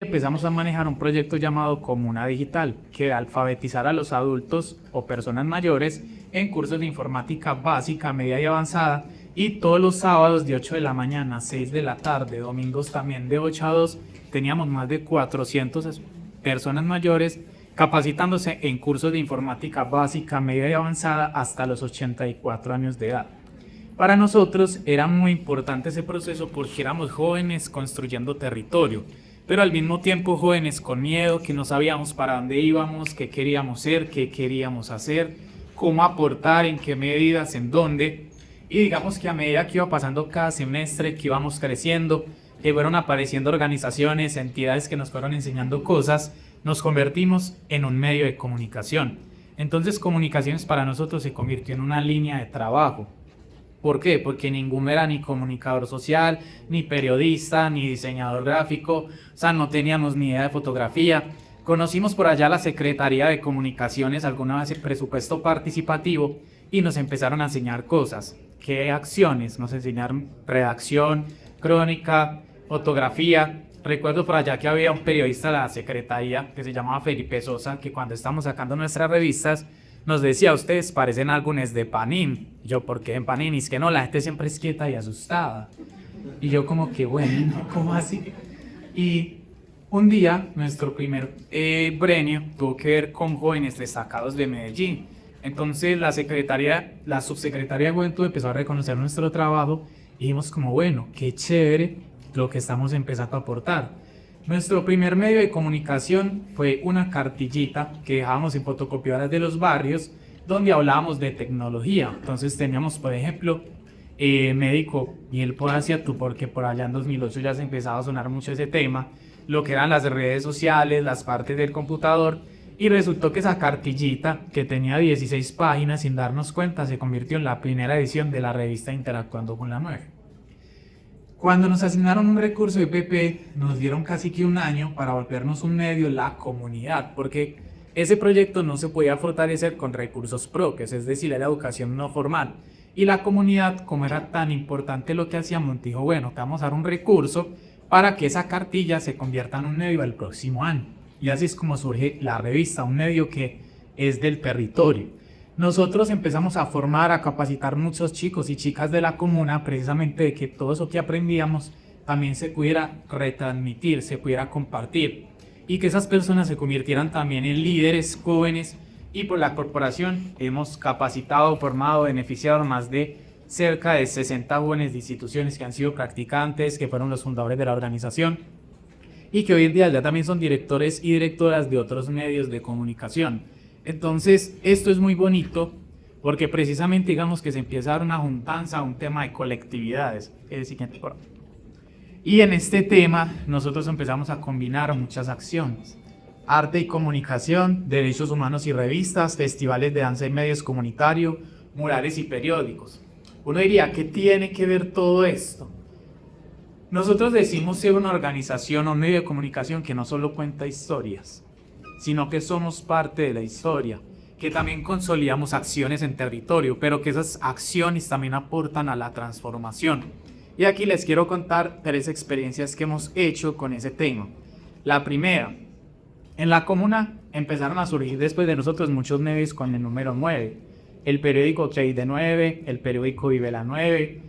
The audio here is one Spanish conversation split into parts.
Empezamos a manejar un proyecto llamado Comuna Digital, que alfabetizar a los adultos o personas mayores en cursos de informática básica, media y avanzada, y todos los sábados de 8 de la mañana a 6 de la tarde, domingos también de 8 a 2, teníamos más de 400 personas mayores capacitándose en cursos de informática básica, media y avanzada hasta los 84 años de edad. Para nosotros era muy importante ese proceso porque éramos jóvenes construyendo territorio, pero al mismo tiempo jóvenes con miedo, que no sabíamos para dónde íbamos, qué queríamos ser, qué queríamos hacer, cómo aportar, en qué medidas, en dónde. Y digamos que a medida que iba pasando cada semestre, que íbamos creciendo, que fueron apareciendo organizaciones, entidades que nos fueron enseñando cosas, nos convertimos en un medio de comunicación. Entonces comunicaciones para nosotros se convirtió en una línea de trabajo. ¿Por qué? Porque ninguno era ni comunicador social, ni periodista, ni diseñador gráfico, o sea, no teníamos ni idea de fotografía. Conocimos por allá la Secretaría de Comunicaciones, alguna vez el presupuesto participativo, y nos empezaron a enseñar cosas. ¿Qué acciones? Nos enseñaron redacción, crónica, fotografía. Recuerdo por allá que había un periodista de la Secretaría que se llamaba Felipe Sosa, que cuando estábamos sacando nuestras revistas, nos decía: ustedes parecen álbumes de Panini. Yo, ¿por qué en Panini? Es que no, la gente siempre es quieta y asustada. Y yo como que, bueno, ¿cómo así? Y un día, nuestro primer premio tuvo que ver con jóvenes destacados de Medellín. Entonces la subsecretaría de Juventud empezó a reconocer nuestro trabajo y dijimos como, bueno, qué chévere lo que estamos empezando a aportar. Nuestro primer medio de comunicación fue una cartillita que dejábamos en fotocopiadoras de los barrios donde hablábamos de tecnología. Entonces teníamos, por ejemplo, médico y el Podacia tú, porque por allá en 2008 ya se empezaba a sonar mucho ese tema, lo que eran las redes sociales, las partes del computador, y resultó que esa cartillita, que tenía 16 páginas, sin darnos cuenta, se convirtió en la primera edición de la revista Interactuando con la 9. Cuando nos asignaron un recurso de IPP, nos dieron casi que un año para volvernos un medio, la comunidad, porque ese proyecto no se podía fortalecer con recursos propios, es decir, era educación no formal. Y la comunidad, como era tan importante lo que hacíamos, dijo, bueno, te vamos a dar un recurso para que esa cartilla se convierta en un medio el próximo año. Y así es como surge la revista, un medio que es del territorio. Nosotros empezamos a formar, a capacitar muchos chicos y chicas de la comuna, precisamente de que todo eso que aprendíamos también se pudiera retransmitir, se pudiera compartir, y que esas personas se convirtieran también en líderes jóvenes. Y por la corporación hemos capacitado, formado, beneficiado más de cerca de 60 jóvenes de instituciones que han sido practicantes, que fueron los fundadores de la organización, y que hoy en día ya también son directores y directoras de otros medios de comunicación. Entonces, esto es muy bonito porque precisamente digamos que se empieza a dar una juntanza, un tema de colectividades. El siguiente, por favor. Y en este tema nosotros empezamos a combinar muchas acciones: arte y comunicación, derechos humanos y revistas, festivales de danza y medios comunitarios, murales y periódicos. Uno diría, ¿qué tiene que ver todo esto? Nosotros decimos ser una organización o un medio de comunicación que no solo cuenta historias, sino que somos parte de la historia, que también consolidamos acciones en territorio, pero que esas acciones también aportan a la transformación. Y aquí les quiero contar 3 experiencias que hemos hecho con ese tema. La primera, en la comuna empezaron a surgir después de nosotros muchos medios con el número 9, el periódico Trade de 9, el periódico Vive la 9,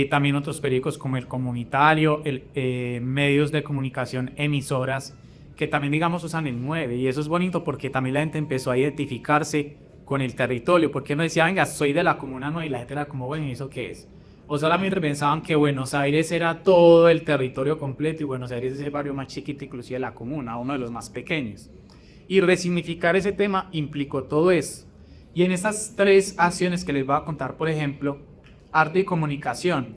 también otros periódicos como el Comunitario, medios de comunicación, emisoras, que también digamos usan el 9, y eso es bonito porque también la gente empezó a identificarse con el territorio, porque no decía, venga, soy de la comuna 9, y la gente era como, bueno, ¿y eso qué es? O solamente pensaban que Buenos Aires era todo el territorio completo, y Buenos Aires es el barrio más chiquito, inclusive la comuna, uno de los más pequeños. Y resignificar ese tema implicó todo eso. Y en estas 3 acciones que les voy a contar, por ejemplo, arte y comunicación,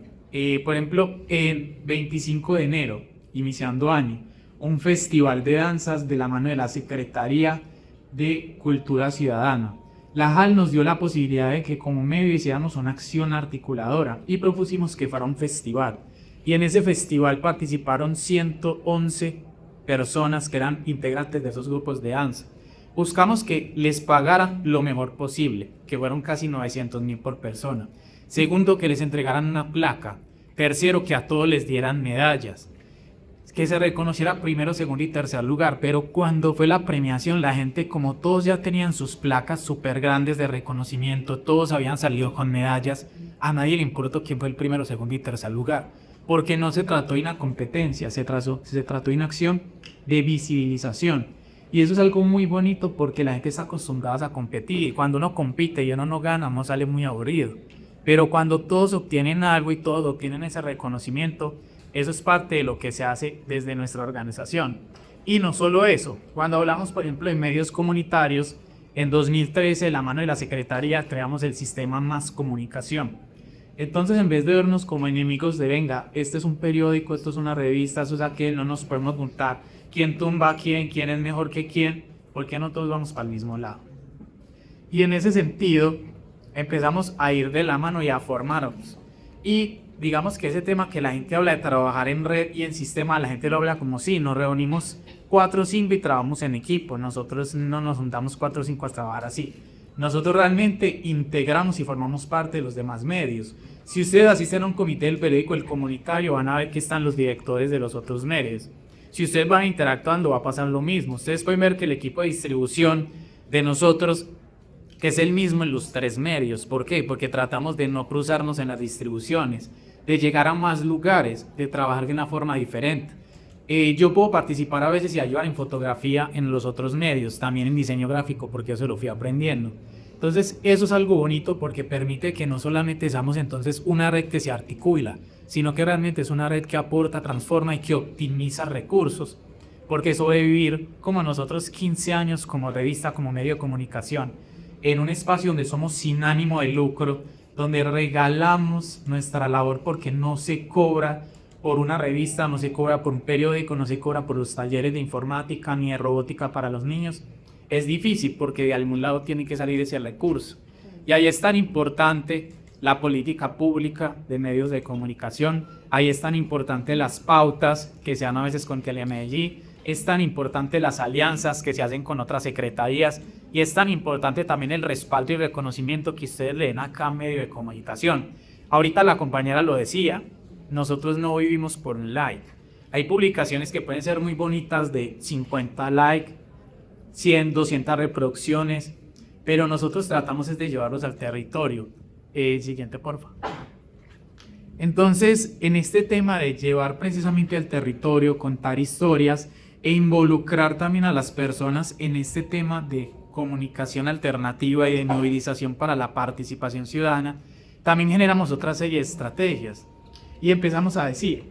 por ejemplo, el 25 de enero, iniciando año, un festival de danzas de la mano de la Secretaría de Cultura Ciudadana. La JAL nos dio la posibilidad de que como medio hiciéramos una acción articuladora y propusimos que fuera un festival. Y en ese festival participaron 111 personas que eran integrantes de esos grupos de danza. Buscamos que les pagaran lo mejor posible, que fueron casi 900.000 por persona. Segundo, que les entregaran una placa. Tercero, que a todos les dieran medallas. que se reconociera primero, segundo y tercer lugar, pero cuando fue la premiación, la gente, como todos ya tenían sus placas súper grandes de reconocimiento, todos habían salido con medallas, a nadie le importó quién fue el primero, segundo y tercer lugar, porque no se trató de una competencia, se trató de una acción de visibilización. Y eso es algo muy bonito porque la gente está acostumbrada a competir, y cuando uno compite y uno no gana, uno sale muy aburrido. Pero cuando todos obtienen algo y todos obtienen ese reconocimiento, eso es parte de lo que se hace desde nuestra organización. Y no solo eso, cuando hablamos, por ejemplo, de medios comunitarios, en 2013, de la mano de la Secretaría, creamos el sistema Más Comunicación. Entonces, en vez de vernos como enemigos de, venga, este es un periódico, esto es una revista, esto es aquel, no nos podemos juntar, quién tumba a quién es mejor que quién, porque no todos vamos para el mismo lado. Y en ese sentido, empezamos a ir de la mano y a formarnos. Y digamos que ese tema que la gente habla de trabajar en red y en sistema, la gente lo habla como si nos reunimos 4 o 5 y trabajamos en equipo. Nosotros no nos juntamos 4 o 5 a trabajar así. Nosotros realmente integramos y formamos parte de los demás medios. Si ustedes asisten a un comité del periódico El Comunitario, van a ver que están los directores de los otros medios. Si ustedes van interactuando, va a pasar lo mismo. Ustedes pueden ver que el equipo de distribución de nosotros, que es el mismo en los 3 medios. ¿Por qué? Porque tratamos de no cruzarnos en las distribuciones, de llegar a más lugares, de trabajar de una forma diferente. Yo puedo participar a veces y ayudar en fotografía en los otros medios, también en diseño gráfico, porque eso lo fui aprendiendo. Entonces, eso es algo bonito porque permite que no solamente seamos entonces una red que se articula, sino que realmente es una red que aporta, transforma y que optimiza recursos. Porque sobrevivir como nosotros 15 años como revista, como medio de comunicación, en un espacio donde somos sin ánimo de lucro, donde regalamos nuestra labor porque no se cobra por una revista, no se cobra por un periódico, no se cobra por los talleres de informática ni de robótica para los niños, es difícil porque de algún lado tiene que salir ese recurso. Y ahí es tan importante la política pública de medios de comunicación, ahí es tan importante las pautas que se dan a veces con Telemedellín, es tan importante las alianzas que se hacen con otras secretarías y es tan importante también el respaldo y reconocimiento que ustedes le den a cada medio de comunicación. Ahorita la compañera lo decía, nosotros no vivimos por un like. Hay publicaciones que pueden ser muy bonitas de 50 likes, 100, 200 reproducciones, pero nosotros tratamos de llevarlos al territorio. Siguiente, por favor. Entonces, en este tema de llevar precisamente al territorio, contar historias e involucrar también a las personas en este tema de comunicación alternativa y de movilización para la participación ciudadana, también generamos otra serie de estrategias. Y empezamos a decir,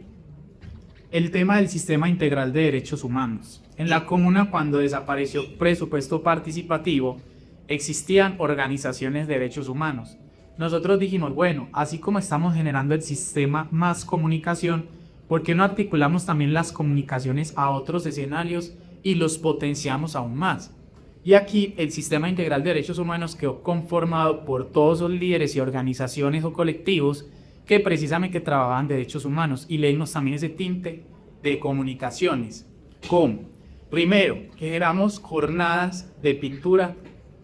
el tema del sistema integral de derechos humanos. En la comuna, cuando desapareció presupuesto participativo, existían organizaciones de derechos humanos. Nosotros dijimos, bueno, así como estamos generando el sistema Más Comunicación, ¿por qué no articulamos también las comunicaciones a otros escenarios y los potenciamos aún más? Y aquí el sistema integral de derechos humanos quedó conformado por todos los líderes y organizaciones o colectivos que precisamente trabajaban derechos humanos y le dimos también ese tinte de comunicaciones. ¿Cómo? Primero, generamos jornadas de pintura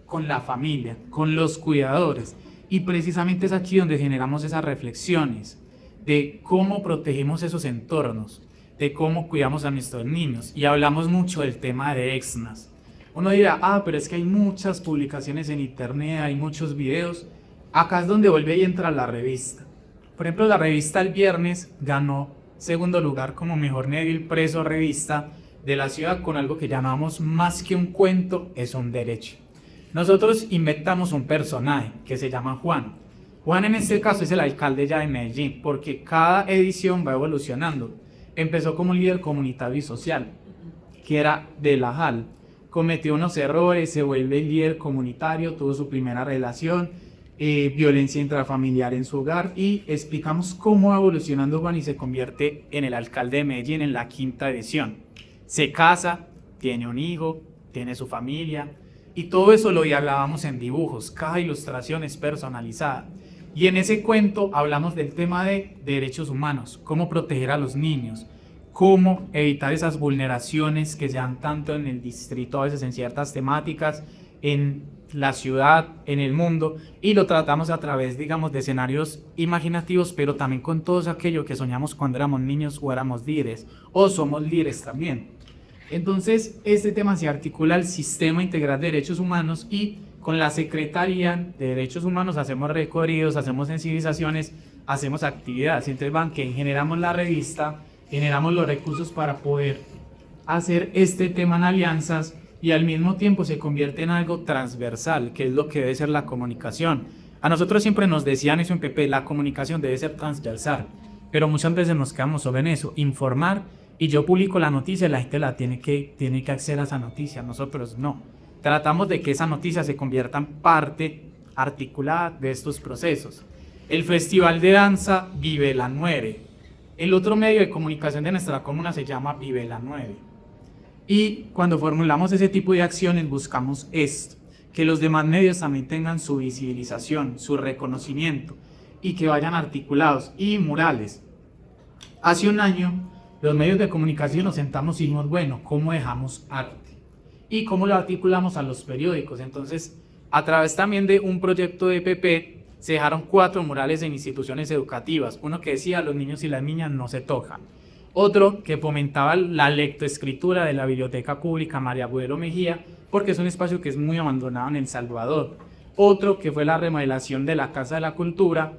con la familia, con los cuidadores, y precisamente es aquí donde generamos esas reflexiones de cómo protegemos esos entornos, de cómo cuidamos a nuestros niños, y hablamos mucho del tema de EXNAS. Uno dirá, pero es que hay muchas publicaciones en internet, hay muchos videos. Acá es donde vuelve y entra la revista. Por ejemplo, la revista El Viernes ganó segundo lugar como mejor medio impreso revista de la ciudad con algo que llamamos Más que un cuento, es un derecho. Nosotros inventamos un personaje que se llama Juan. Juan en este caso es el alcalde ya de Medellín, porque cada edición va evolucionando. Empezó como líder comunitario y social, que era de la JAL. Cometió unos errores, se vuelve líder comunitario, tuvo su primera relación, violencia intrafamiliar en su hogar, y explicamos cómo va evolucionando Juan y se convierte en el alcalde de Medellín en la 5ª edición. Se casa, tiene un hijo, tiene su familia, y todo eso lo hablábamos en dibujos, cada ilustración es personalizada. Y en ese cuento hablamos del tema de derechos humanos, cómo proteger a los niños, cómo evitar esas vulneraciones que se dan tanto en el distrito, a veces en ciertas temáticas, en la ciudad, en el mundo, y lo tratamos a través, digamos, de escenarios imaginativos, pero también con todo aquello que soñamos cuando éramos niños o éramos líderes, o somos líderes también. Entonces, este tema se articula al Sistema Integral de Derechos Humanos y con la Secretaría de Derechos Humanos hacemos recorridos, hacemos sensibilizaciones, hacemos actividades. Entonces van que generamos la revista, generamos los recursos para poder hacer este tema en alianzas y al mismo tiempo se convierte en algo transversal, que es lo que debe ser la comunicación. A nosotros siempre nos decían eso en PP, la comunicación debe ser transversal, pero muchas veces nos quedamos solo en eso, informar, y yo publico la noticia, la gente tiene que acceder a esa noticia, nosotros no. Tratamos de que esa noticia se convierta en parte articulada de estos procesos. El Festival de Danza Vive la 9. El otro medio de comunicación de nuestra comuna se llama Vive la 9. Y cuando formulamos ese tipo de acciones buscamos esto, que los demás medios también tengan su visibilización, su reconocimiento y que vayan articulados y murales. Hace un año los medios de comunicación nos sentamos y dijimos, bueno, ¿cómo dejamos arte? Y cómo lo articulamos a los periódicos. Entonces, a través también de un proyecto de PP, se dejaron 4 murales en instituciones educativas. Uno que decía, los niños y las niñas no se tocan. Otro que fomentaba la lectoescritura de la Biblioteca Pública María Agudelo Mejía, porque es un espacio que es muy abandonado en El Salvador. Otro que fue la remodelación de la Casa de la Cultura.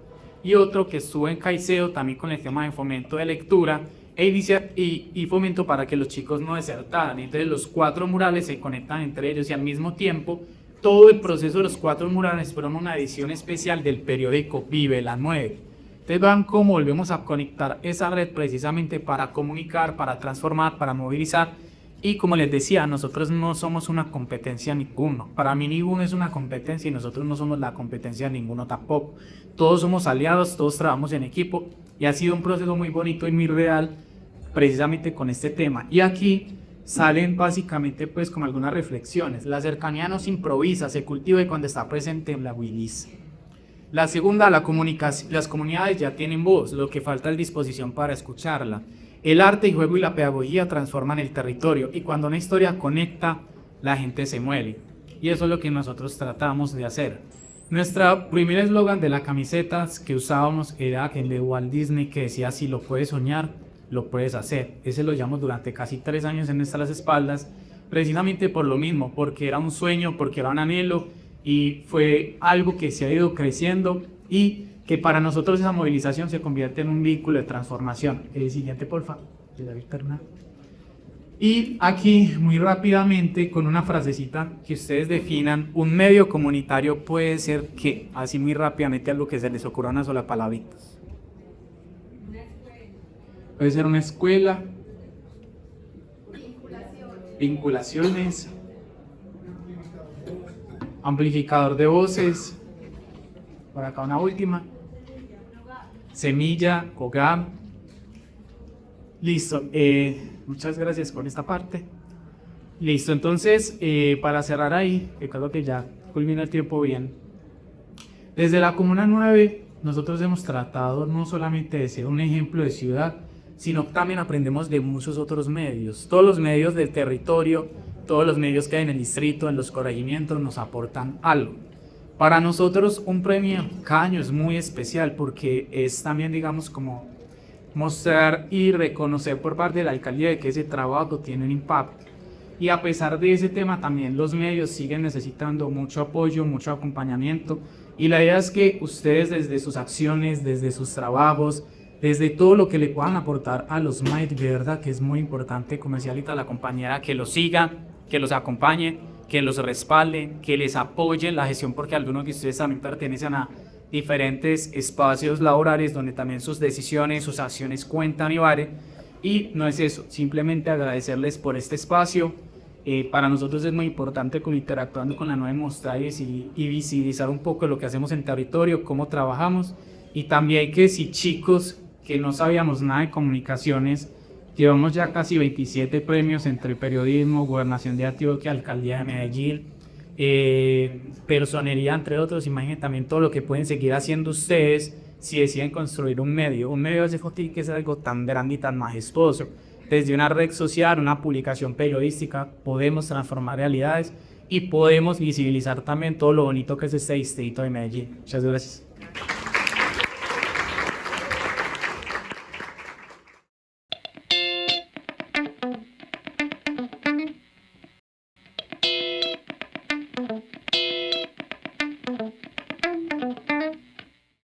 Y otro que estuvo en Caicedo también con el tema de fomento de lectura y fomento para que los chicos no desertaran. Entonces los 4 murales se conectan entre ellos y al mismo tiempo todo el proceso de los 4 murales fueron una edición especial del periódico Vive la 9. Entonces vean cómo volvemos a conectar esa red precisamente para comunicar, para transformar, para movilizar. Y como les decía, nosotros no somos una competencia ninguno. Para mí ninguno es una competencia y nosotros no somos la competencia de ninguno tampoco. Todos somos aliados, todos trabajamos en equipo y ha sido un proceso muy bonito y muy real precisamente con este tema. Y aquí salen básicamente pues como algunas reflexiones. La cercanía no se improvisa, se cultiva y cuando está presente la utiliza. La segunda, la comunicación. Las comunidades ya tienen voz, lo que falta es disposición para escucharla. El arte, el juego y la pedagogía transforman el territorio y cuando una historia conecta, la gente se mueve. Y eso es lo que nosotros tratamos de hacer. Nuestro primer eslogan de la camiseta que usábamos era el de Walt Disney que decía, si lo puedes soñar, lo puedes hacer. Ese lo llevamos durante casi 3 años en nuestras espaldas, precisamente por lo mismo, porque era un sueño, porque era un anhelo y fue algo que se ha ido creciendo y que para nosotros esa movilización se convierte en un vínculo de transformación. El siguiente, por favor. Y aquí, muy rápidamente, con una frasecita que ustedes definan, un medio comunitario puede ser que, así muy rápidamente, algo que se les ocurra una sola palabrita. Puede ser una escuela, vinculaciones, amplificador de voces, por acá una última, semilla, COGAM. Listo, muchas gracias por esta parte. Listo, entonces para cerrar ahí, que creo que ya culmina el tiempo bien. Desde la Comuna 9 nosotros hemos tratado no solamente de ser un ejemplo de ciudad, sino también aprendemos de muchos otros medios. Todos los medios del territorio, todos los medios que hay en el distrito, en los corregimientos, nos aportan algo. Para nosotros un premio cada año es muy especial porque es también, digamos, como mostrar y reconocer por parte de la alcaldía de que ese trabajo tiene un impacto. Y a pesar de ese tema también los medios siguen necesitando mucho apoyo, mucho acompañamiento. Y la idea es que ustedes desde sus acciones, desde sus trabajos, desde todo lo que le puedan aportar a los MAID, de verdad que es muy importante, como decía ahorita la compañera, que los sigan, que los acompañen, que los respalden, que les apoyen la gestión, porque algunos de ustedes también pertenecen a diferentes espacios laborales donde también sus decisiones, sus acciones cuentan y valen. Y no es eso, simplemente agradecerles por este espacio. Para nosotros es muy importante como interactuando con la nueva mostrarles y visibilizar un poco lo que hacemos en territorio, cómo trabajamos y también que si chicos que no sabíamos nada de comunicaciones, llevamos ya casi 27 premios entre periodismo, Gobernación de Antioquia, Alcaldía de Medellín, personería entre otros. Imaginen también todo lo que pueden seguir haciendo ustedes si deciden construir un medio de ese tiene que ser algo tan grande y tan majestuoso. Desde una red social, una publicación periodística, podemos transformar realidades y podemos visibilizar también todo lo bonito que es este distrito de Medellín. Muchas gracias.